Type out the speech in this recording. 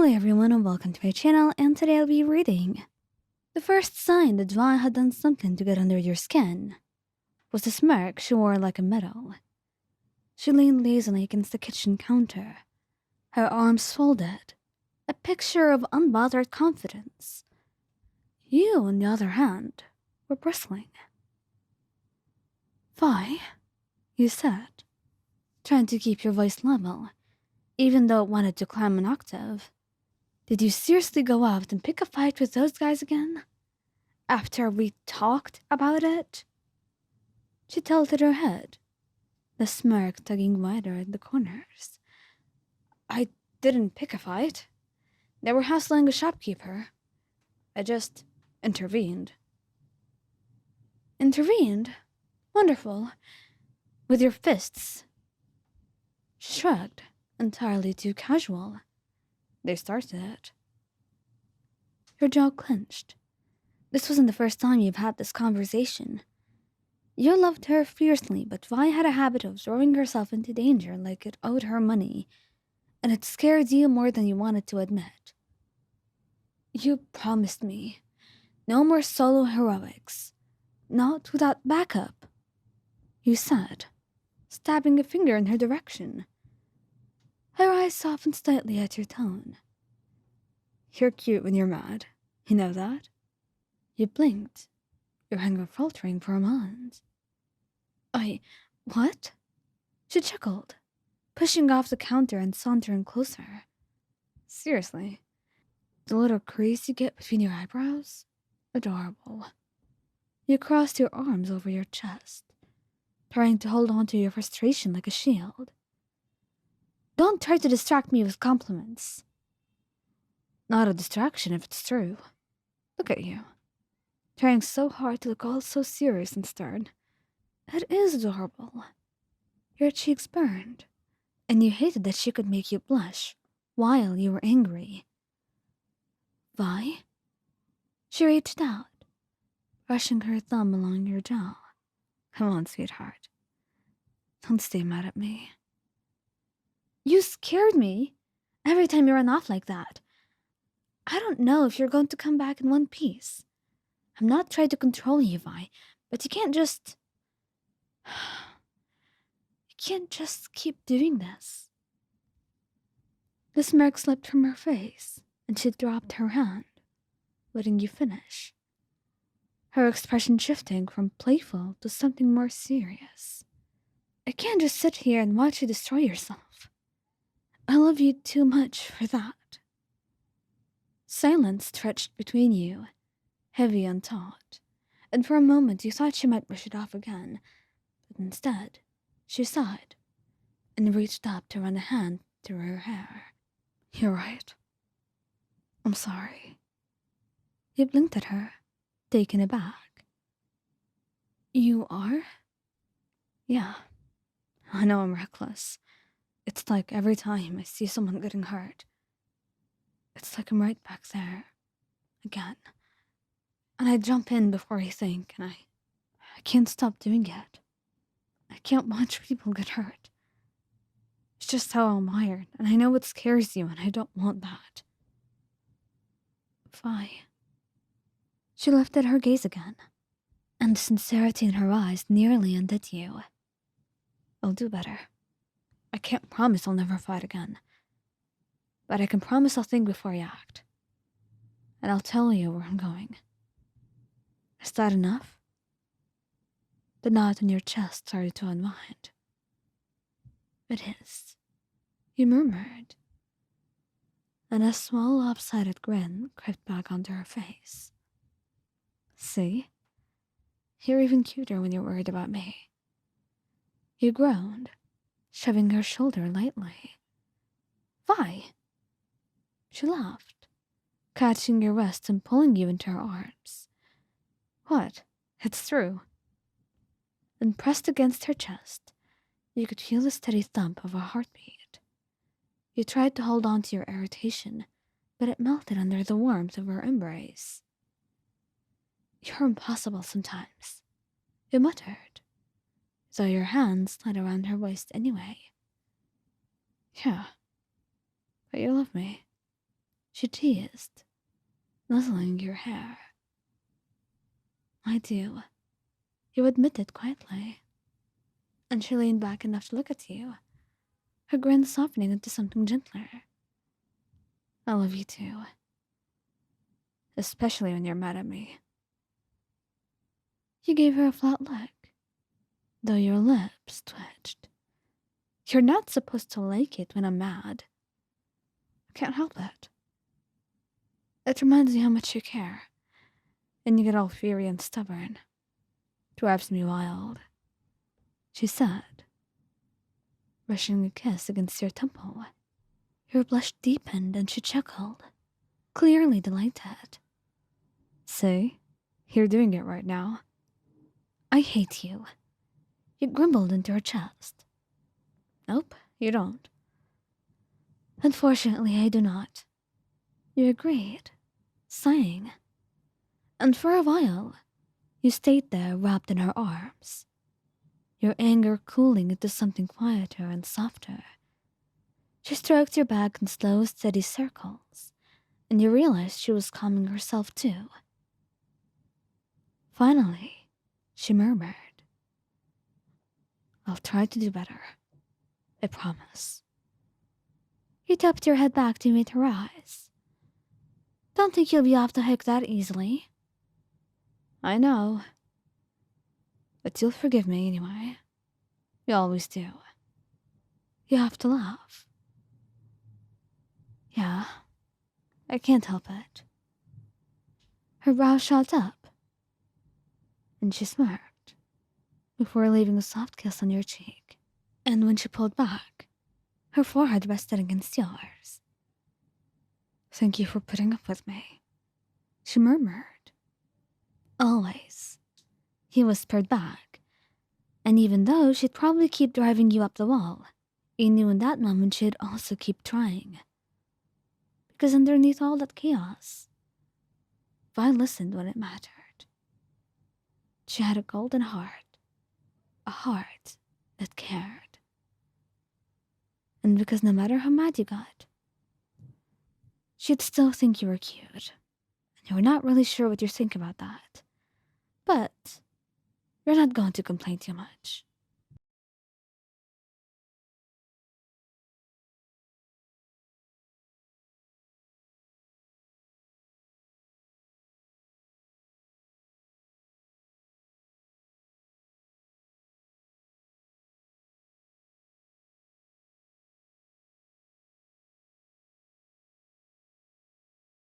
Hello everyone and welcome to my channel, and today I'll be reading. The first sign that Vi had done something to get under your skin was the smirk she wore like a medal. She leaned lazily against the kitchen counter, her arms folded, a picture of unbothered confidence. You, on the other hand, were bristling. Vi, you said, trying to keep your voice level, even though it wanted to climb an octave. Did you seriously go out and pick a fight with those guys again? After we talked about it? She tilted her head, the smirk tugging wider at the corners. I didn't pick a fight. They were hassling a shopkeeper. I just intervened. Intervened? Wonderful. With your fists. She shrugged, entirely too casual. They started it. Your jaw clenched. This wasn't the first time you've had this conversation. You loved her fiercely, but Vi had a habit of throwing herself into danger like it owed her money, and it scared you more than you wanted to admit. You promised me. No more solo heroics. Not without backup. You said, stabbing a finger in her direction. Her eyes softened slightly at your tone. You're cute when you're mad. You know that? You blinked, your anger faltering for a moment. What? She chuckled, pushing off the counter and sauntering closer. Seriously, the little crease you get between your eyebrows? Adorable. You crossed your arms over your chest, trying to hold on to your frustration like a shield. Don't try to distract me with compliments. Not a distraction if it's true. Look at you, trying so hard to look all so serious and stern. It is adorable. Your cheeks burned, and you hated that she could make you blush while you were angry. Vi? She reached out, brushing her thumb along your jaw. Come on, sweetheart. Don't stay mad at me. You scared me every time you run off like that. I don't know if you're going to come back in one piece. I'm not trying to control you, Vi, but you can't just... You can't just keep doing this. The smirk slipped from her face, and she dropped her hand, letting you finish. Her expression shifting from playful to something more serious. I can't just sit here and watch you destroy yourself. I love you too much for that. Silence stretched between you, heavy and taut, and for a moment you thought she might brush it off again, but instead, she sighed and reached up to run a hand through her hair. You're right. I'm sorry. You blinked at her, taken aback. You are? Yeah. I know I'm reckless. It's like every time I see someone getting hurt, it's like I'm right back there, again. And I jump in before you think, and I can't stop doing it. I can't watch people get hurt. It's just how I'm wired, and I know it scares you, and I don't want that. Vi. She lifted her gaze again, and the sincerity in her eyes nearly undid you. I'll do better. I can't promise I'll never fight again, but I can promise I'll think before I act, and I'll tell you where I'm going. Is that enough? The knot in your chest started to unwind. It is, you murmured, and a small lopsided grin crept back onto her face. See? You're even cuter when you're worried about me. You groaned, shoving her shoulder lightly. Vi! She laughed, catching your wrist and pulling you into her arms. What? It's true. And pressed against her chest, you could feel the steady thump of her heartbeat. You tried to hold on to your irritation, but it melted under the warmth of her embrace. You're impossible sometimes, you muttered, though your hand slid around her waist anyway. Yeah, but you love me. she teased, nuzzling your hair. I do, you admitted quietly. And she leaned back enough to look at you, her grin softening into something gentler. I love you too. Especially when you're mad at me. You gave her a flat look, though your lips twitched. You're not supposed to like it when I'm mad. I can't help it. It reminds me how much you care, and you get all fiery and stubborn. Drives me wild, she said, brushing a kiss against your temple. Your blush deepened and she chuckled, clearly delighted. See, you're doing it right now. I hate you. You grumbled into her chest. Nope, you don't. Unfortunately, I do not. You agreed, sighing. And for a while, you stayed there wrapped in her arms, your anger cooling into something quieter and softer. She stroked your back in slow, steady circles, and you realized she was calming herself too. Finally, she murmured, I'll try to do better. I promise. You tapped your head back to meet her eyes. Don't think you'll be off the hook that easily. I know. But you'll forgive me anyway. You always do. You have to laugh. Yeah, I can't help it. Her brows shot up, and she smirked, before leaving a soft kiss on your cheek. And when she pulled back, her forehead rested against yours. Thank you for putting up with me, she murmured. Always, he whispered back, and even though she'd probably keep driving you up the wall, he knew in that moment she'd also keep trying. Because underneath all that chaos, Vi listened when it mattered. She had a golden heart, a heart that cared. And because no matter how mad you got, she'd still think you were cute. And you were not really sure what you think about that. But you're not going to complain too much.